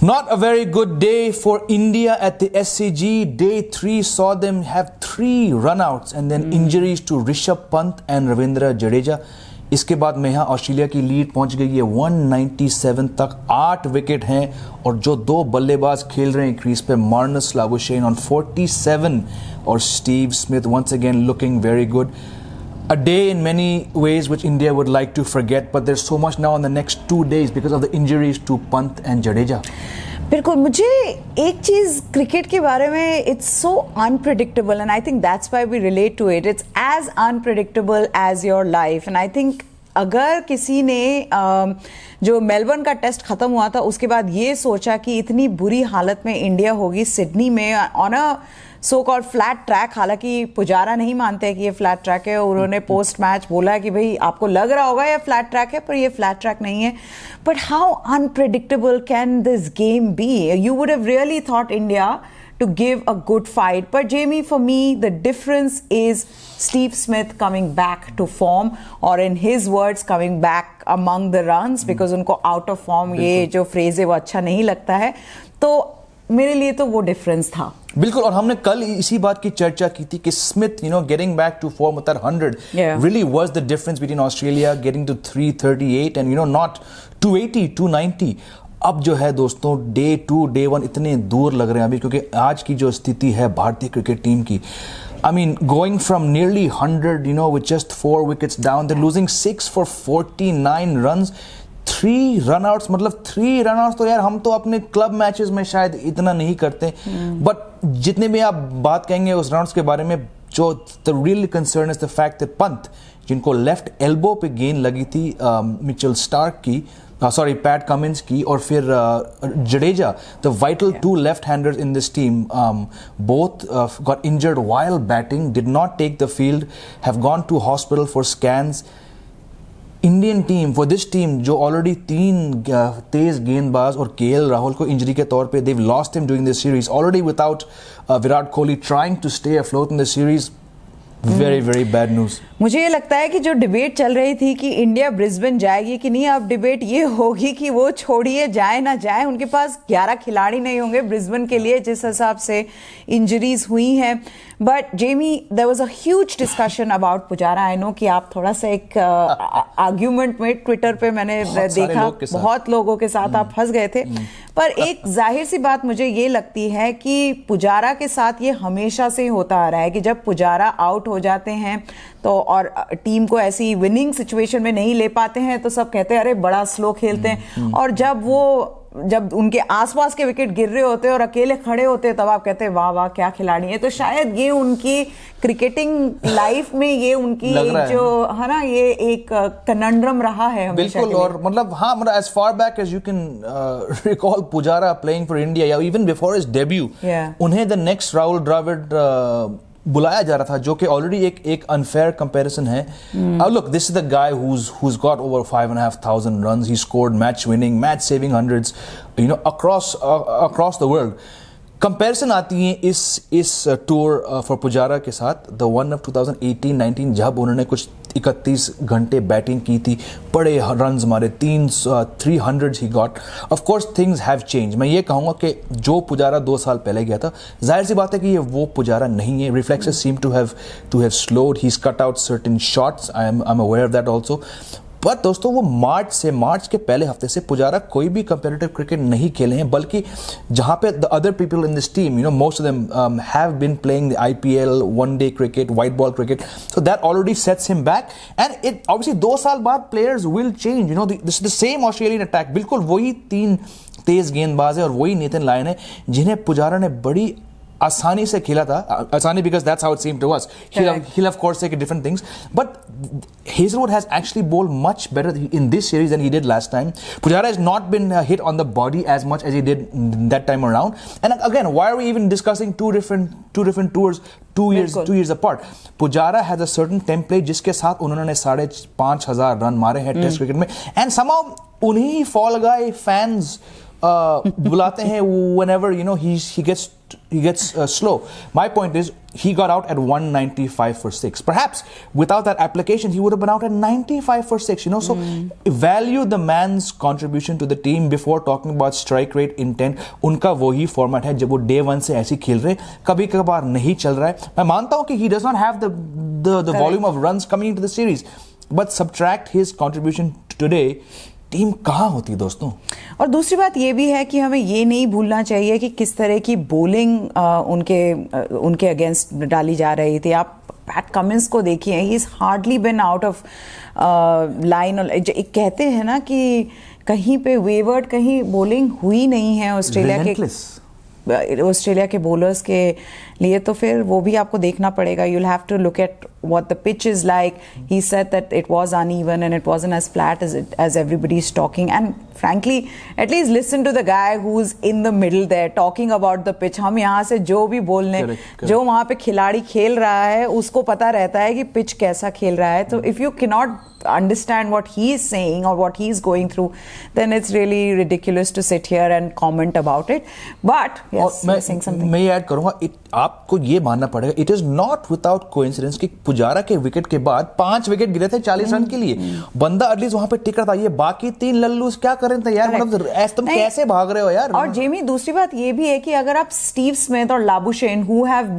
Not a very good day for India at the SCG. Day 3 saw them have 3 runouts and then injuries to Rishabh Pant and Ravindra Jadeja. इसके बाद में यहाँ Australia की lead पहुंच गई है 197 तक, 8 विकेट हैं और जो 2 बल्लेबाज खेल रहे हैं क्रीज पे, मार्नस लाबुशेन ऑन 47 और Steve Smith once again looking very good. A day in many ways which India would like to forget, but there's so much now in the next 2 days because of the injuries to Pant and Jadeja. बिल्कुल, मुझे एक चीज़ cricket के बारे में, it's so unpredictable and I think that's why we relate to it. It's as unpredictable as your life and I think अगर किसी ने जो मेलबर्न का टेस्ट खत्म हुआ था उसके बाद ये सोचा कि इतनी बुरी हालत में इंडिया होगी सिडनी में on a so called flat track, हालांकि पुजारा नहीं मानते कि ये फ्लैट ट्रैक है, उन्होंने पोस्ट मैच बोला कि भाई आपको लग रहा होगा ये फ्लैट ट्रैक है पर ये फ्लैट ट्रैक नहीं है. But how unpredictable can this game be? You would have really thought India to give a good fight. But Jamie, for me, the difference is Steve Smith coming back to form, or in his words, coming back among the runs, because उनको out of form ये जो phrase है वो अच्छा नहीं लगता है. तो मेरे लिए तो वो difference था. बिल्कुल, और हमने कल इसी बात की चर्चा की थी कि Smith, getting back to form with that 100 really was the difference between Australia getting to 338 and not 280, 290. अब जो है दोस्तों, डे 2, डे 1 इतने दूर लग रहे हैं अभी, क्योंकि आज की जो स्थिति है भारतीय क्रिकेट टीम की, I mean, going from nearly 100, with just 4 wickets down, they're losing 6 for 49 runs, 3 runouts. मतलब 3 runouts तो यार हम तो अपने क्लब मैचेस में शायद इतना नहीं करते, बट जितने भी आप बात कहेंगे उस रनआउट्स के बारे में, जो the real concern is the fact that Pant, जिनको लेफ्ट एल्बो पे गेंद लगी थी मिचेल स्टार्क की, पैट कमिंस की, और फिर Jadeja, the vital 2 left-handers in this team, both got injured while batting, did not take the field, have gone to hospital for scans. Indian team, for this team, जो already 3 तेज गेंदबाज और KL Rahul को injury के तौर पे they've lost him during this series, already without Virat Kohli trying to stay afloat in the series. Very, very bad news. मुझे ये लगता है कि जो डिबेट चल रही थी कि इंडिया ब्रिस्बेन जाएगी कि नहीं, अब डिबेट ये होगी कि वो छोड़िए जाए ना जाए, उनके पास 11 खिलाड़ी नहीं होंगे ब्रिस्बेन के लिए जिस हिसाब से इंजरीज हुई हैं. But Jamie, there was a huge discussion about Pujara. I know कि आप थोड़ा सा एक आर्ग्यूमेंट में ट्विटर पे मैंने देखा, बहुत लोगों के साथ आप फंस गए थे. पर एक जाहिर सी बात मुझे ये लगती है कि पुजारा के साथ ये हमेशा से होता आ रहा है कि जब पुजारा आउट हो जाते हैं तो, और टीम को ऐसी विनिंग सिचुएशन में नहीं ले पाते हैं तो सब कहते हैं अरे बड़ा स्लो खेलते हैं, और जब उनके आसपास के विकेट गिर रहे होते हैं और अकेले खड़े होते हैं तब आप कहते हैं वाह वाह क्या खिलाड़ी है. तो शायद ये उनकी क्रिकेटिंग लाइफ में ये उनकी जो है ना, ये एक कनंड्रम रहा है हमेशा. बिल्कुल, और मतलब हाँ, मतलब as far back as you can recall Pujara playing for India, या even before his debut, उन्हें the next Rahul Dravid बुलाया जा रहा था, जो कि ऑलरेडी एक अनफेयर कंपैरिजन है. Look, this is the guy who's got over 5,500 runs. He scored match winning, match saving hundreds, across the world. Comparison आती है इस टूर फॉर पुजारा के साथ, द वन ऑफ 2018-19, जब उन्होंने कुछ 31 घंटे बैटिंग की थी, बड़े रन्स मारे, 300 he got. Of course things have change. मैं ये कहूँगा कि जो पुजारा 2 साल पहले गया था, जाहिर सी बात है कि ये वो पुजारा नहीं है. Reflexes seem to have slowed, he is cut out certain shots, I am aware of that also. पर दोस्तों, वो मार्च के पहले हफ्ते से पुजारा कोई भी कंपेटिटिव क्रिकेट नहीं खेले हैं, बल्कि जहां पे the other people in this team, most of them have been playing the IPL, one day cricket, white ball cricket, so that already sets him back. And it obviously 2 साल बाद players will change. This is the same Australian attack. बिल्कुल वही 3 तेज गेंदबाज है और वही Nathan Lyon है जिन्हें पुजारा ने बड़ी आसानी से खेला था. आसानी because that's how it seemed to us. He'll of course take different things, but Hazlewood has actually bowled much better in this series than he did last time. Pujara has not been hit on the body as much as he did that time around. And again, why are we even discussing two different tours 2 years apart? Pujara has a certain template जिसके साथ उन्होंने 5,500 run मारे हैं test cricket में, and somehow उन्हीं fall गाय fans बुलाते हैं whenever you know he gets slow. My point is he got out at 195 for 6. Perhaps without that application he would have been out at 95 for 6. You know, so value the man's contribution to the team before talking about strike rate, intent. उनका वही format है जब वो day 1 से ऐसे खेल रहे, कभी कभार नहीं चल रहा है. मैं मानता हूं कि he does not have the volume of runs coming into the series, but subtract his contribution today, team कहाँ होती दोस्तों. और दूसरी बात ये भी है कि हमें ये नहीं भूलना चाहिए कि किस तरह की बोलिंग उनके अगेंस्ट डाली जा रही थी. आप पैट कमिंस को देखिए, he is hardly bin out of line. कहते हैं ना कि कहीं पे वेवर्ड, कहीं बोलिंग हुई नहीं है ऑस्ट्रेलिया के बॉलर्स के लिए. तो फिर वो भी आपको देखना पड़ेगा. You will have to look at what the pitch is like. He said that it was uneven and it wasn't as flat as everybody's talking. And frankly, at least listen to the guy who's in the middle there talking about the pitch. हम यहाँ से जो भी बोलने, जो वहाँ पे खिलाड़ी खेल रहा है उसको पता रहता है कि पिच कैसा खेल रहा है. तो if you cannot understand what he is saying or what he is going through, then it's really ridiculous to sit here and comment about it. But yes, you're saying something. मैं add करूँगा, आपको ये मानना पड़ेगा, it is not without coincidence कि पुजारा के wicket के बाद 5 विकेट गिरे थे 40 रन के लिए. बंदा एटलीस्ट वहां पे टिक रहा था. ये बाकी 3 लल्लूस क्या कर रहे थे यार, मतलब तुम कैसे भाग रहे हो यार. और जेमी, दूसरी बात ये भी है कि अगर आप स्टीव स्मिथ और Labuschagne who have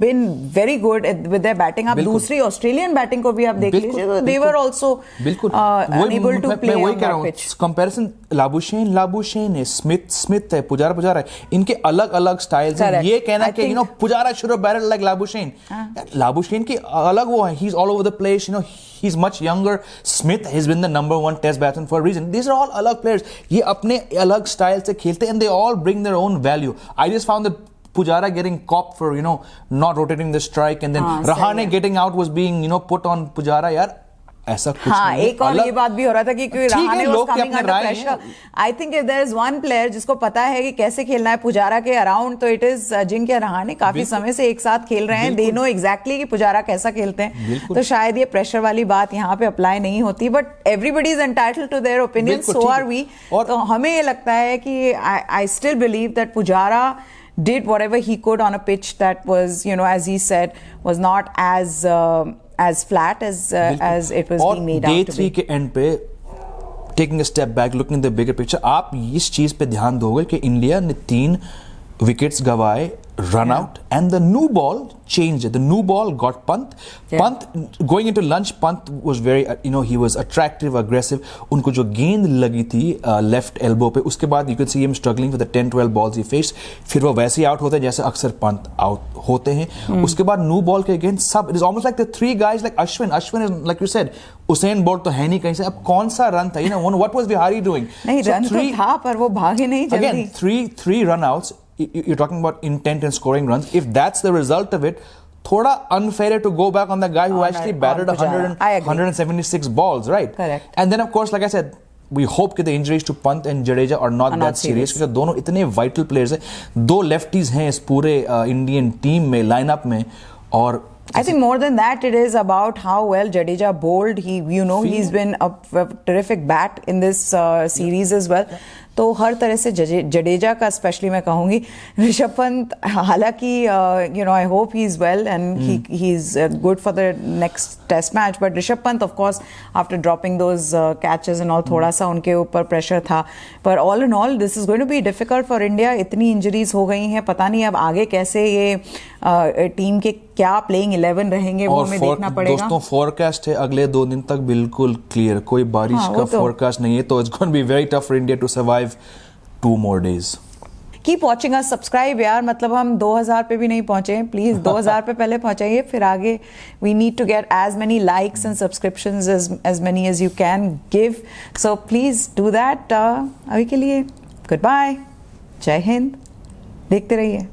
been very good with their batting, आप दूसरी ऑस्ट्रेलियन बैटिंग को भी आप देख लीजिए, they were also unable to play on that pitch. Comparison Labuschagne है, स्मिथ है, पुजारा है, इनके अलग अलग स्टाइल्स हैं. ये कहना कि Pujara should have batted like Labuschagne, Labuschagne की अलग वो है. He's all over the place, he's much younger. Smith has been the number 1 test batsman for a reason. These are all अलग players. ये अपने अलग स्टाइल से खेलते हैं and they all bring their own value. I just found that Pujara getting copped for not rotating the strike, and then Rahane getting out was being put on Pujara. यार ऐसा कुछ नहीं. एक और ये बात भी हो रहा था कि Rahane was coming under pressure. I think if there is one player जिसको पता है कि कैसे खेलना है पुजारा के अराउंड, तो इट इज अजिंक्य रहाणे. काफी समय से एक साथ खेल रहे हैं, दे नो एग्जैक्टली कि पुजारा कैसा खेलते हैं. तो शायद ये प्रेशर वाली बात यहाँ पे अप्लाई नहीं होती. But everybody is entitled to their opinion, so are we. तो हमें ये लगता है कि I still believe that Pujara did whatever he could on a pitch that was, as he said, was not as flat as it was being made out to be. Day 3 के end पे, taking a step back, looking at the bigger picture, आप इस चीज पे ध्यान दोगे कि India ने 3 विकेट्स गवाए, run out, and the new ball changed it. The new ball got Pant. Pant going into lunch, Pant was very he was attractive, aggressive. उनको जो गेंद लगी थी लेफ्ट एल्बो पे, उसके बाद you could see him struggling for the 10-12 balls he faced. फिर वो वैसे ही आउट होते हैं जैसे अक्सर पंत आउट होते हैं. उसके बाद न्यू बॉल के अगेंस्ट सब, it is almost like the 3 guys like Ashwin is like you said, Usain bolt तो है नहीं कहीं से. अब कौन सा रन था, what was Vihari doing? नहीं, रन तो था पर वो भागे नहीं जल्दी. Again, 3 run outs. You're talking about intent and scoring runs. If that's the result of it, thoda unfair to go back on the guy who actually batted 176 balls, right? Correct. And then of course, like I said, we hope that the injuries to Pant and Jadeja are not that serious, because दोनों इतने vital players हैं. 2 lefties हैं इस पूरे Indian team में, lineup में. और I think more than that, it is about how well Jadeja bowled. He's been a terrific bat in this series as well. तो हर तरह से जडेजा का स्पेशली मैं कहूँगी. ऋषभ पंत हालांकि I hope he is well and he is good for the next test match, but Rishabh Pant of course after dropping those catches and all, थोड़ा सा उनके ऊपर प्रेशर था. पर all in all this is going to be difficult for India. इतनी injuries हो गई हैं, पता नहीं अब आगे कैसे ये टीम के क्या प्लेइंग 11 रहेंगे, वो हमें देखना पड़ेगा. दोस्तों फोरकास्ट है अगले 2 दिन तक बिल्कुल क्लियर, कोई बारिश का फोरकास्ट नहीं है, तो it's going to be very tough for India to survive 2 more days. Keep watching us, subscribe यार. मतलब हम 2000 पे भी नहीं पहुंचे, प्लीज 2000 पे पहले पहुंचाइए, फिर आगे we need to get as many likes and subscriptions as many as you can give. So please do that. अभी के लिए goodbye, जय हिंद, देखते रहिए.